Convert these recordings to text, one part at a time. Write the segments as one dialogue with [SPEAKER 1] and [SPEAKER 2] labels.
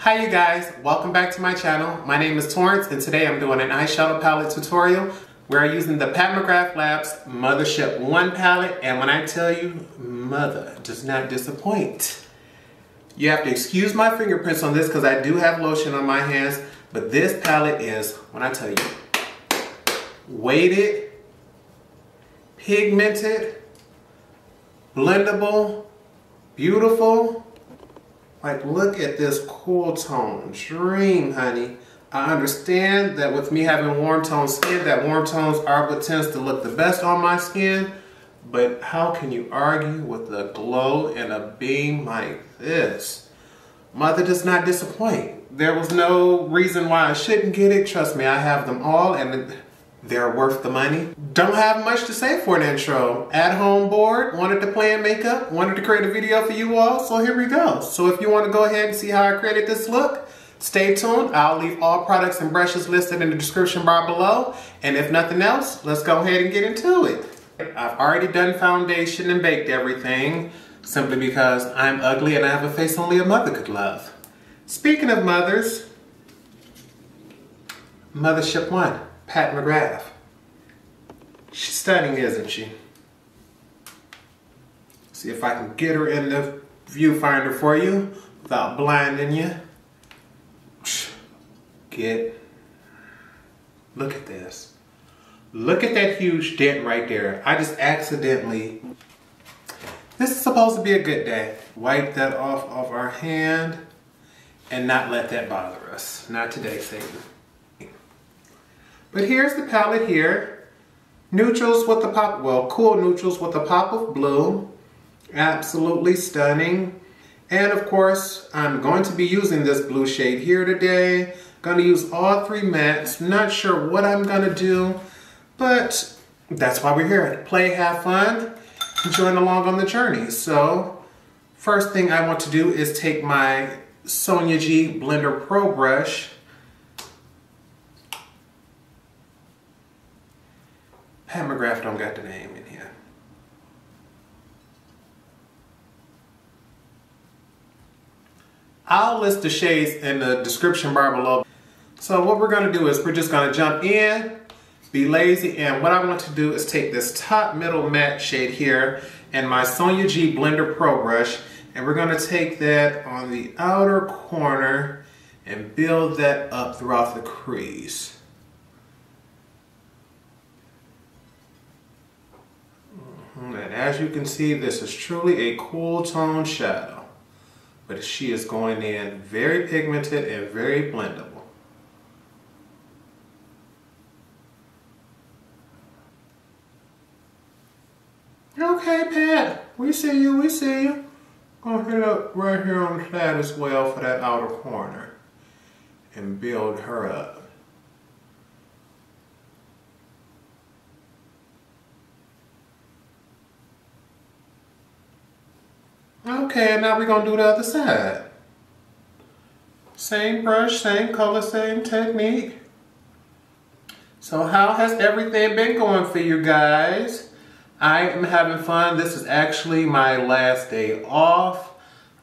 [SPEAKER 1] Hi you guys, welcome back to my channel. My name is Torrence and today I'm doing an eyeshadow palette tutorial. We're using the Pat McGrath Labs Mothership 1 palette, and when I tell you, mother does not disappoint. You have to excuse my fingerprints on this because I do have lotion on my hands, but this palette is, when I tell you, weighted, pigmented, blendable, beautiful. Like, look at this cool tone. Dream, honey. I understand that with me having warm tone skin, that warm tones are what tends to look the best on my skin. But how can you argue with a glow and a beam like this? Mother does not disappoint. There was no reason why I shouldn't get it. Trust me, I have them all and they're worth the money. Don't have much to say for an intro. At home bored, wanted to plan makeup, wanted to create a video for you all, so here we go. So if you want to go ahead and see how I created this look, stay tuned. I'll leave all products and brushes listed in the description bar below. And if nothing else, let's go ahead and get into it. I've already done foundation and baked everything, simply because I'm ugly and I have a face only a mother could love. Speaking of mothers, Mothership 1. Pat McGrath. She's stunning, isn't she? See if I can get her in the viewfinder for you without blinding you. Look at this. Look at that huge dent right there. I just accidentally, this is supposed to be a good day. Wipe that off of our hand and not let that bother us. Not today, Satan. But here's the palette here. Neutrals with the pop, well, cool neutrals with a pop of blue. Absolutely stunning. And of course, I'm going to be using this blue shade here today. Going to use all three mattes. Not sure what I'm going to do, but that's why we're here. Play, have fun, join along on the journey. So, first thing I want to do is take my Sonia G Blender Pro brush. Pat McGrath don't got the name in here. I'll list the shades in the description bar below. So what we're going to do is we're just going to jump in, be lazy, and what I want to do is take this top middle matte shade here and my Sonia G Blender Pro brush, and we're going to take that on the outer corner and build that up throughout the crease. And as you can see, this is truly a cool tone shadow, but she is going in very pigmented and very blendable. Okay, Pat, we see you, we see you. Gonna hit up right here on the side as well for that outer corner and build her up. Okay, now we're going to do the other side. Same brush, same color, same technique. So how has everything been going for you guys? I am having fun. This is actually my last day off.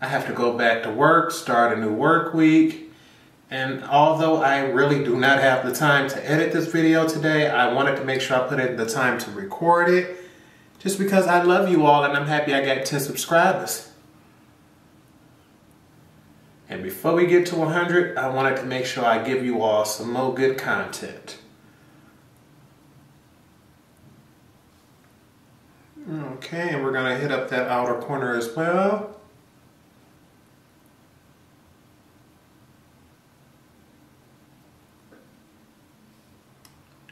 [SPEAKER 1] I have to go back to work, start a new work week. And although I really do not have the time to edit this video today, I wanted to make sure I put in the time to record it. Just because I love you all and I'm happy I got 10 subscribers. And before we get to 100, I wanted to make sure I give you all some more good content. Okay, and we're going to hit up that outer corner as well.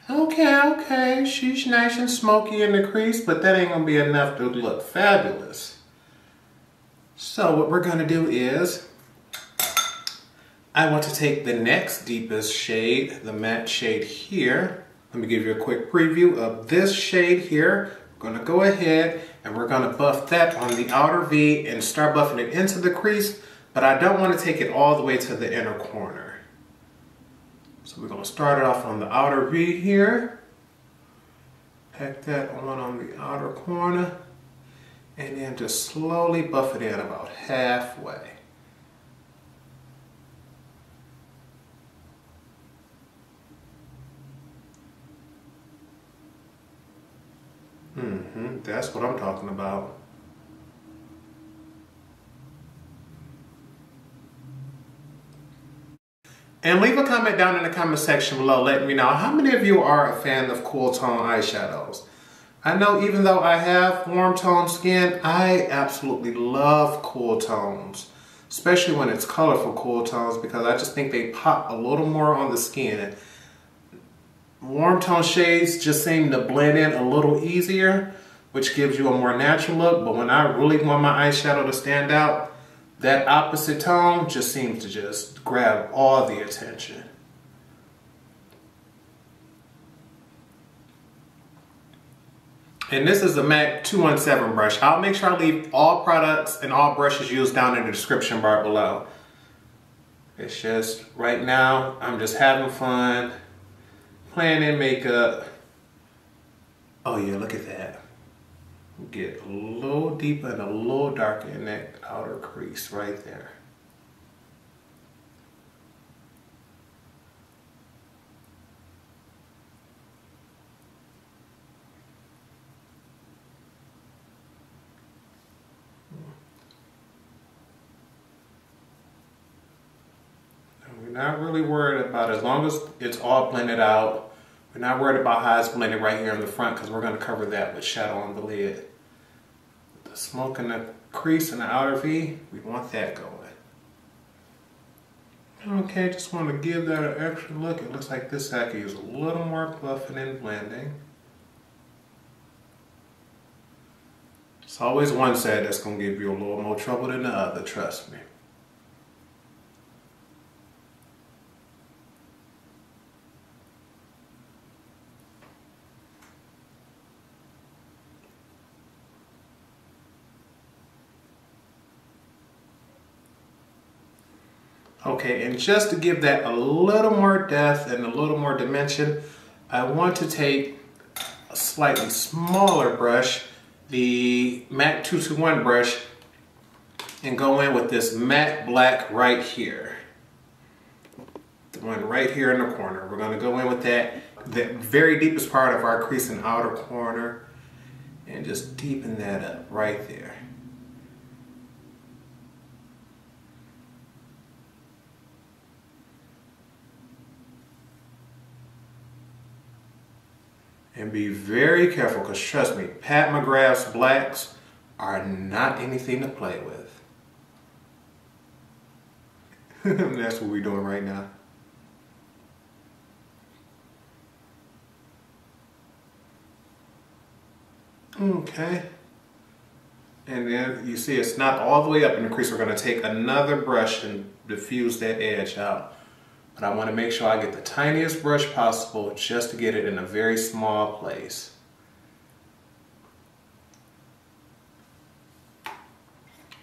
[SPEAKER 1] Okay, she's nice and smoky in the crease, but that ain't going to be enough to look fabulous. So what we're going to do is, I want to take the next deepest shade, the matte shade here. Let me give you a quick preview of this shade here. We're going to go ahead and we're going to buff that on the outer V and start buffing it into the crease, but I don't want to take it all the way to the inner corner. So we're going to start it off on the outer V here. Pack that on the outer corner and then just slowly buff it in about halfway. That's what I'm talking about. And leave a comment down in the comment section below letting me know how many of you are a fan of cool tone eyeshadows. I know even though I have warm tone skin, I absolutely love cool tones. Especially when it's colorful cool tones, because I just think they pop a little more on the skin. Warm tone shades just seem to blend in a little easier, which gives you a more natural look. But when I really want my eyeshadow to stand out, that opposite tone just seems to just grab all the attention. And this is a MAC 217 brush. I'll make sure I leave all products and all brushes used down in the description bar below. It's just, right now, I'm just having fun, playing in makeup. Oh yeah, look at that. Get a little deeper and a little darker in that outer crease right there. We're not really worried about, as long as it's all blended out, we're not worried about how it's blended right here in the front, because we're going to cover that with shadow on the lid. The smoke in the crease and the outer V, we want that going. Okay, just want to give that an extra look. It looks like this side could use a little more buffing and blending. It's always one side that's going to give you a little more trouble than the other, trust me. Okay, and just to give that a little more depth and a little more dimension, I want to take a slightly smaller brush, the MAC 221 brush, and go in with this matte black right here. The one right here in the corner. We're going to go in with that, the very deepest part of our crease and outer corner, and just deepen that up right there. And be very careful, because trust me, Pat McGrath's blacks are not anything to play with. That's what we're doing right now. Okay. And then you see it's not all the way up in the crease. We're going to take another brush and diffuse that edge out. But I want to make sure I get the tiniest brush possible just to get it in a very small place.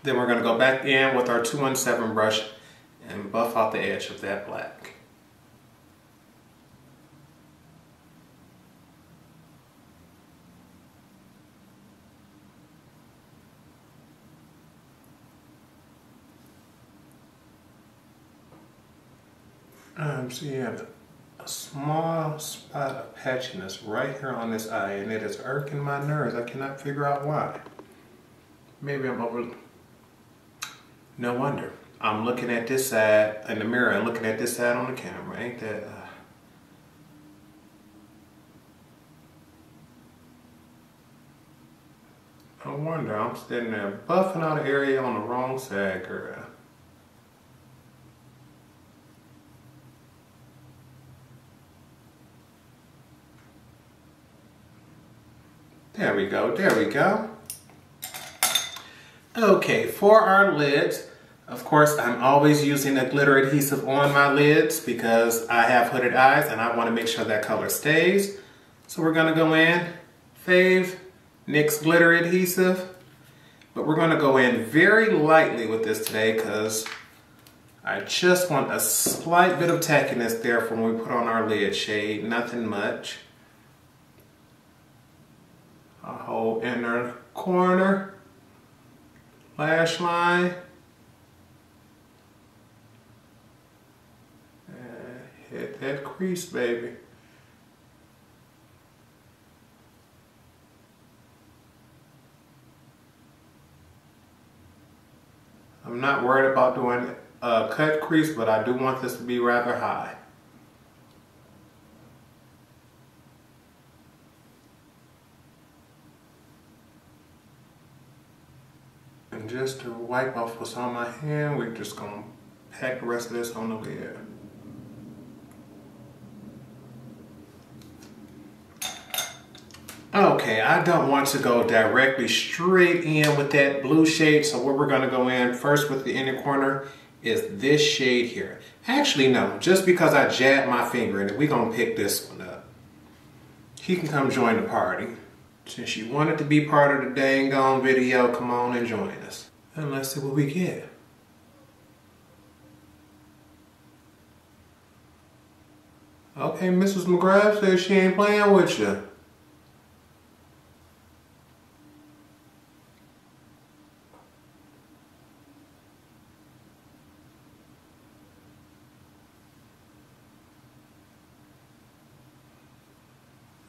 [SPEAKER 1] Then we're going to go back in with our 217 brush and buff out the edge of that black. So you have a small spot of patchiness right here on this eye, and it is irking my nerves. I cannot figure out why. Maybe I'm over... No wonder. I'm looking at this side in the mirror and looking at this side on the camera. Ain't that... No wonder I'm sitting there buffing out an area on the wrong side, girl. There we go, there we go. Okay, for our lids, of course, I'm always using a glitter adhesive on my lids because I have hooded eyes and I want to make sure that color stays. So we're going to go in, Fave, NYX glitter adhesive, but we're going to go in very lightly with this today because I just want a slight bit of tackiness there from when we put on our lid shade, nothing much. A whole inner corner, lash line, and hit that crease, baby. I'm not worried about doing a cut crease, but I do want this to be rather high. And just to wipe off what's on my hand, we're just gonna pack the rest of this on the lid. Okay, I don't want to go directly straight in with that blue shade, so where we're gonna go in first with the inner corner is this shade here. Actually, no, just because I jabbed my finger in it, we're gonna pick this one up. He can come join the party. Since you wanted to be part of the dang on video, come on and join us. And let's see what we get. Okay, Mrs. McGrath says she ain't playing with you.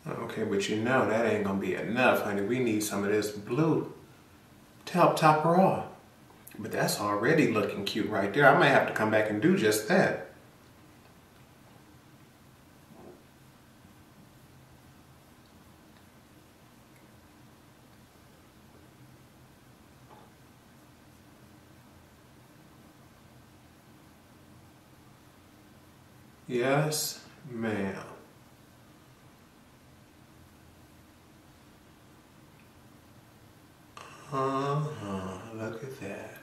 [SPEAKER 1] Okay, but you know that ain't gonna be enough, honey. We need some of this blue to help top her off. But that's already looking cute right there. I might have to come back and do just that. Yes, ma'am. Look at that.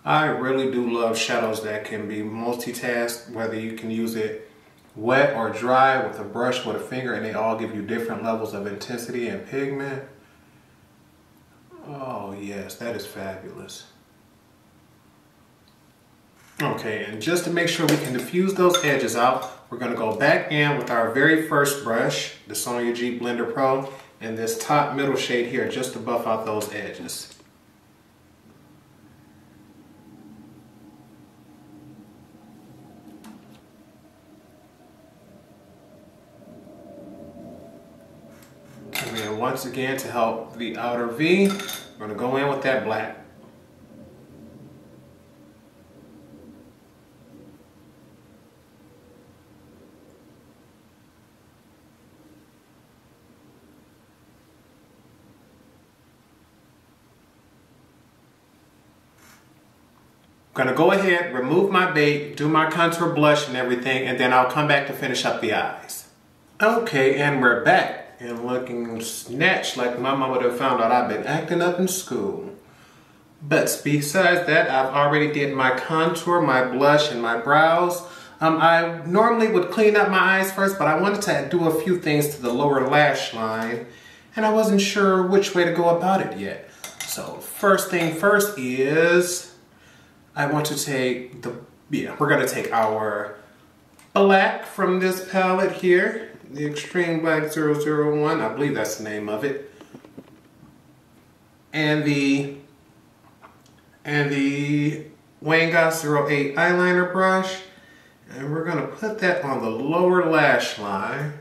[SPEAKER 1] I really do love shadows that can be multitasked, whether you can use it wet or dry with a brush with a finger, and they all give you different levels of intensity and pigment. Oh yes, that is fabulous. Okay, and just to make sure we can diffuse those edges out, we're going to go back in with our very first brush, the Sonia G Blender Pro, and this top middle shade here just to buff out those edges. And then once again, to help the outer V, we're going to go in with that black. I'm going to go ahead, remove my bait, do my contour blush and everything, and then I'll come back to finish up the eyes. Okay, and we're back. And looking snatched like Mama would have found out I've been acting up in school. But besides that, I've already did my contour, my blush, and my brows. I normally would clean up my eyes first, but I wanted to do a few things to the lower lash line, and I wasn't sure which way to go about it yet. So first thing first is, I want to take we're going to take our black from this palette here. The Extreme Black 001, I believe that's the name of it. And the Wayne Goss 08 eyeliner brush. And we're going to put that on the lower lash line.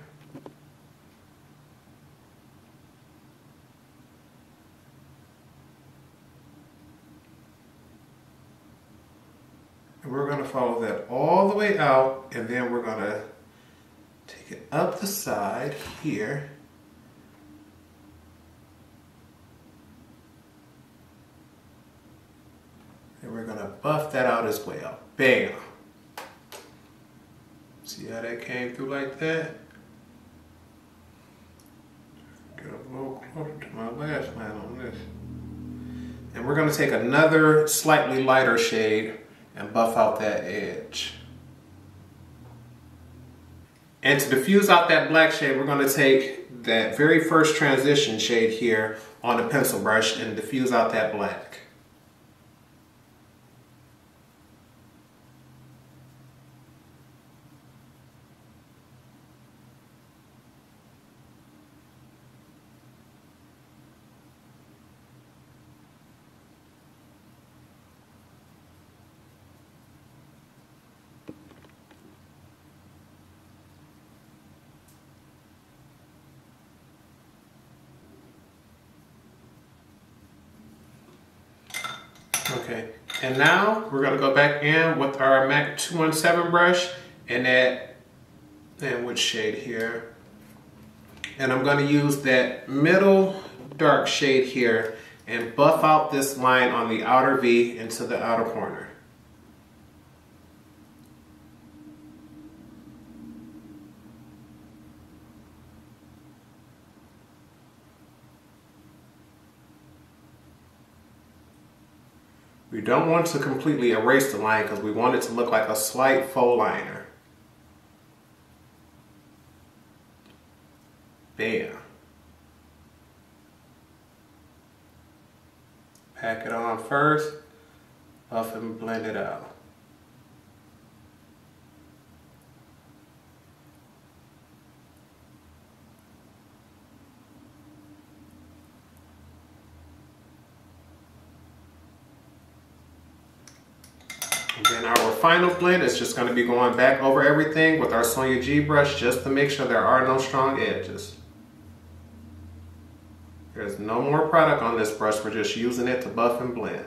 [SPEAKER 1] And we're going to follow that all the way out, and then we're going to take it up the side here. And we're going to buff that out as well. Bam! See how that came through like that? Get a little closer to my lash line on this. And we're going to take another slightly lighter shade and buff out that edge. And to diffuse out that black shade, we're going to take that very first transition shade here on a pencil brush and diffuse out that black. Okay, and now we're gonna go back in with our MAC 217 brush and add, and which shade here? And I'm gonna use that middle dark shade here and buff out this line on the outer V into the outer corner. We don't want to completely erase the line because we want it to look like a slight faux liner. Bam. Pack it on first, buff and blend it out. And then our final blend is just going to be going back over everything with our Sonia G brush just to make sure there are no strong edges. There's no more product on this brush, we're just using it to buff and blend.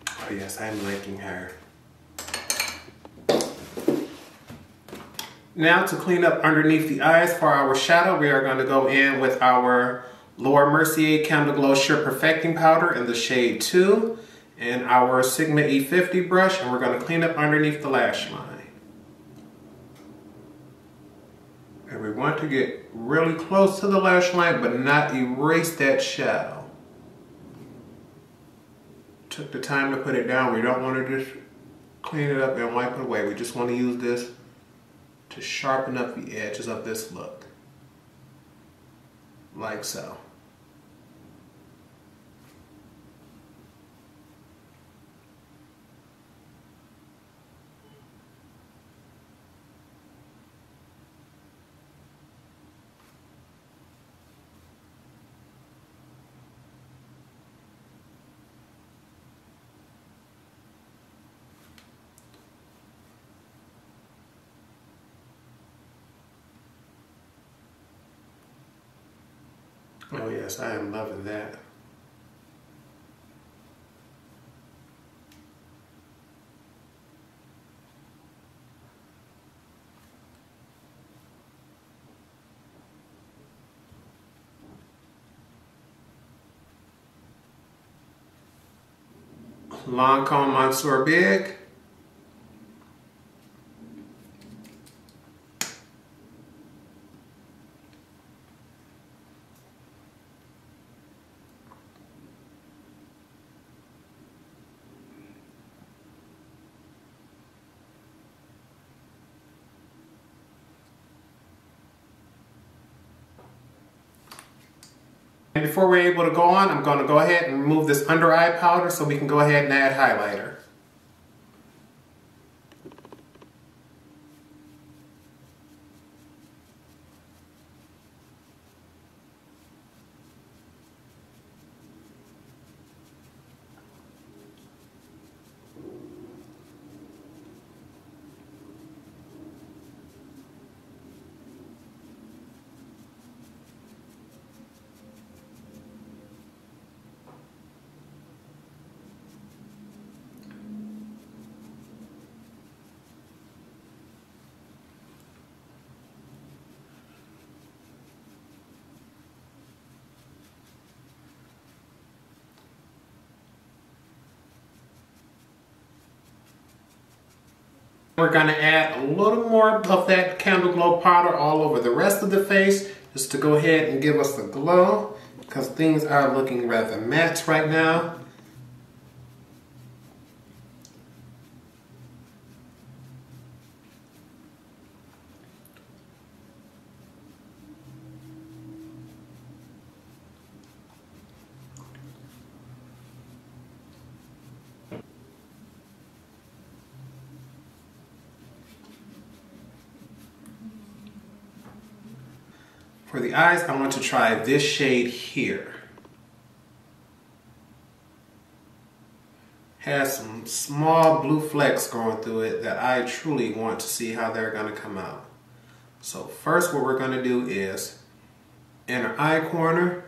[SPEAKER 1] Oh yes, I'm liking her. Now to clean up underneath the eyes for our shadow, we are going to go in with our Laura Mercier Candle Glow Sheer Perfecting Powder in the shade 2 and our Sigma E50 brush, and we're going to clean up underneath the lash line. And we want to get really close to the lash line but not erase that shadow. Took the time to put it down. We don't want to just clean it up and wipe it away. We just want to use this to sharpen up the edges of this look, like so. Oh yes, I am loving that. Lancome Monsieur Big. And before we're able to go on, I'm going to go ahead and remove this under eye powder so we can go ahead and add highlighter. We're going to add a little more of that Candle Glow powder all over the rest of the face just to go ahead and give us the glow because things are looking rather matte right now. For the eyes, I want to try this shade here. Has some small blue flecks going through it that I truly want to see how they're going to come out. So first what we're gonna do is inner eye corner.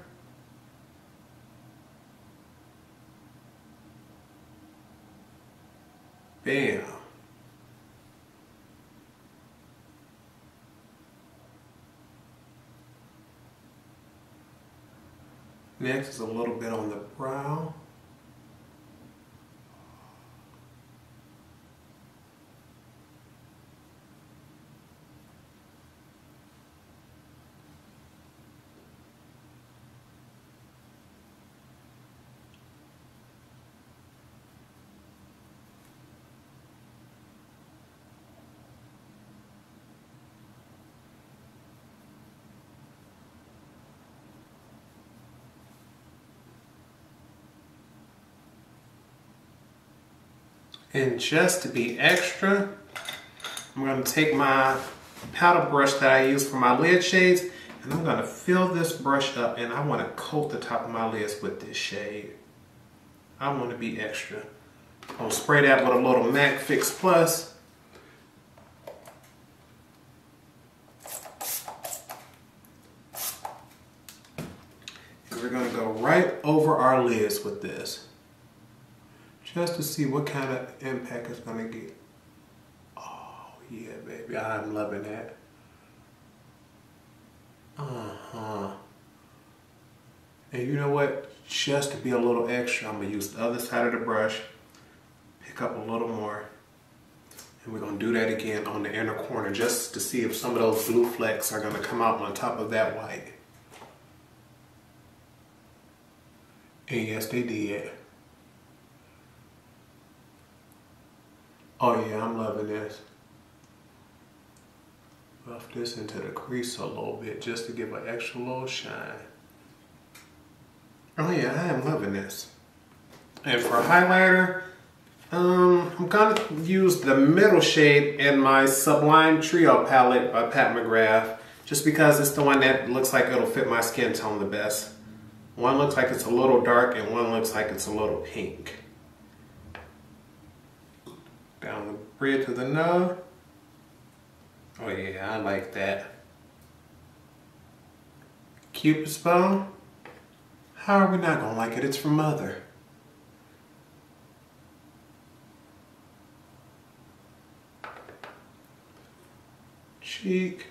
[SPEAKER 1] Bam. Next is a little bit on the brow. And just to be extra, I'm going to take my powder brush that I use for my lid shades, and I'm going to fill this brush up, and I want to coat the top of my lids with this shade. I want to be extra. I'll spray that with a little MAC Fix Plus. And we're going to go right over our lids with this, just to see what kind of impact it's gonna get. Oh yeah, baby, I'm loving that. And you know what? Just to be a little extra, I'm gonna use the other side of the brush, pick up a little more, and we're gonna do that again on the inner corner, just to see if some of those blue flecks are gonna come out on top of that white. And yes, they did. Oh yeah, I'm loving this. Buff this into the crease a little bit just to give an extra little shine. Oh yeah, I am loving this. And for highlighter, I'm gonna use the middle shade in my Sublime Trio palette by Pat McGrath, just because it's the one that looks like it'll fit my skin tone the best. One looks like it's a little dark and one looks like it's a little pink. Down the bridge of the nose. Oh yeah, I like that. Cupid's bow. How are we not gonna like it? It's from Mother. Cheek.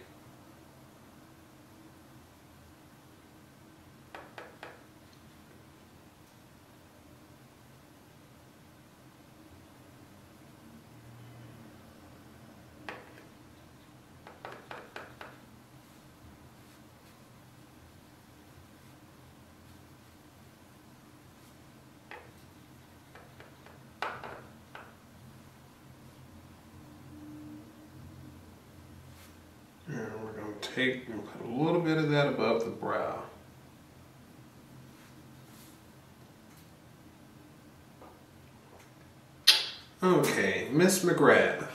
[SPEAKER 1] And we're going to take and put a little bit of that above the brow. Okay, Miss McGrath.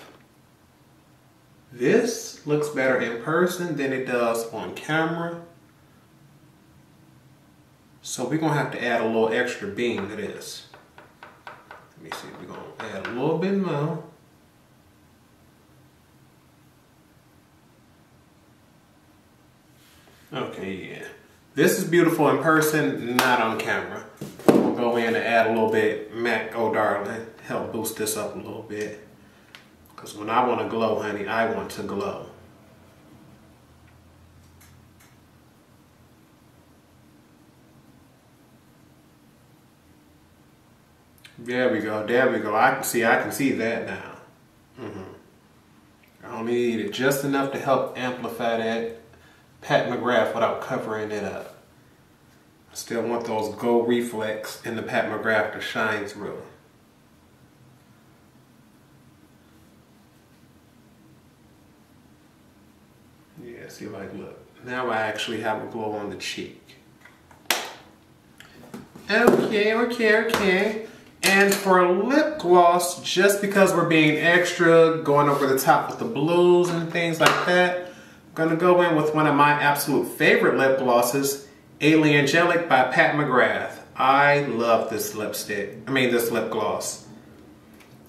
[SPEAKER 1] This looks better in person than it does on camera. So we're going to have to add a little extra beam to this. Let me see, we're going to add a little bit more. Okay, yeah. This is beautiful in person, not on camera. We'll go in and add a little bit MAC Oh Darling, help boost this up a little bit. Because when I want to glow, honey, I want to glow. There we go, there we go. I can see that now. I only needed just enough to help amplify that Pat McGrath without covering it up. I still want those gold reflex in the Pat McGrath to shine through. Yeah, see, like, look. Now I actually have a glow on the cheek. Okay. And for lip gloss, just because we're being extra, going over the top with the blues and things like that, I'm gonna go in with one of my absolute favorite lip glosses, Aliangelic by Pat McGrath. I love this lipstick. This lip gloss.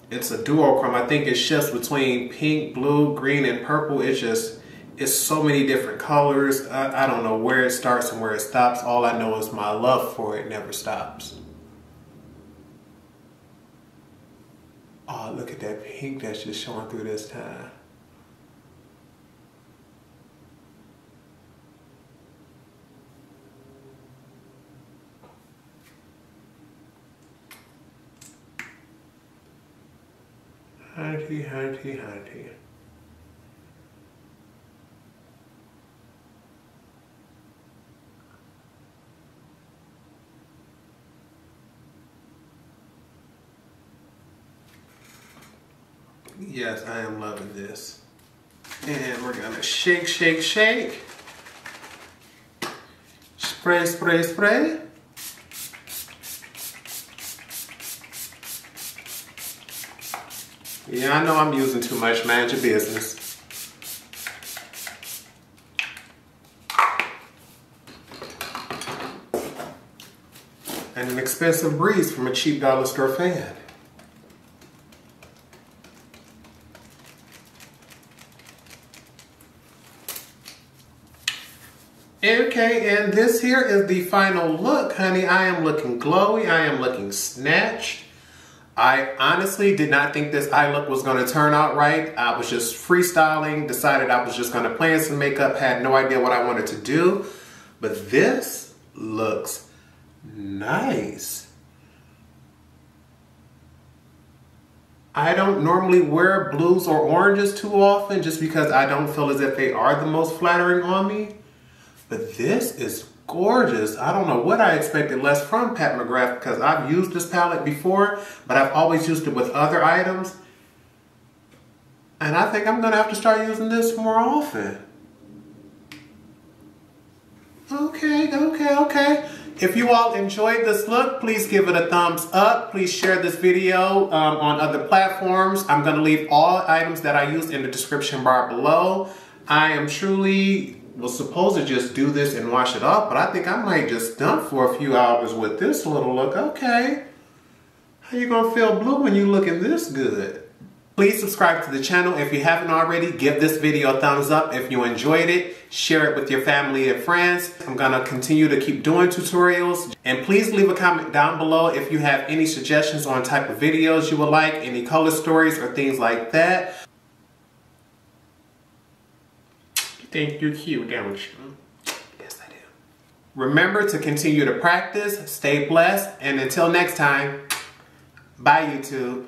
[SPEAKER 1] It's a duochrome. I think it shifts between pink, blue, green, and purple. It's just It's so many different colors. I don't know where it starts and where it stops. All I know is my love for it never stops. Oh, look at that pink that's just showing through this time. Hunty, hunty, hunty. Yes, I am loving this. And we're gonna shake, shake, shake. Spray, spray, spray. Yeah, I know I'm using too much, mind your business. And an expensive breeze from a cheap dollar store fan. Okay, and this here is the final look, honey. I am looking glowy. I am looking snatched. I honestly did not think this eye look was going to turn out right. I was just freestyling, decided I was just going to play in some makeup, had no idea what I wanted to do. But this looks nice. I don't normally wear blues or oranges too often just because I don't feel as if they are the most flattering on me. But this is gorgeous. I don't know what I expected less from Pat McGrath because I've used this palette before, but I've always used it with other items. And I think I'm gonna have to start using this more often. Okay, okay, okay. If you all enjoyed this look, please give it a thumbs up. Please share this video on other platforms. I'm gonna leave all items that I used in the description bar below. I am truly was supposed to just do this and wash it off, but I think I might just dump for a few hours with this little look. Okay. How you gonna feel blue when you looking this good? Please subscribe to the channel if you haven't already. Give this video a thumbs up if you enjoyed it. Share it with your family and friends. I'm gonna continue to keep doing tutorials. And please leave a comment down below if you have any suggestions on type of videos you would like, any color stories or things like that. Think you're cute, don't you? Yes, I do. Remember to continue to practice, stay blessed, and until next time, bye YouTube.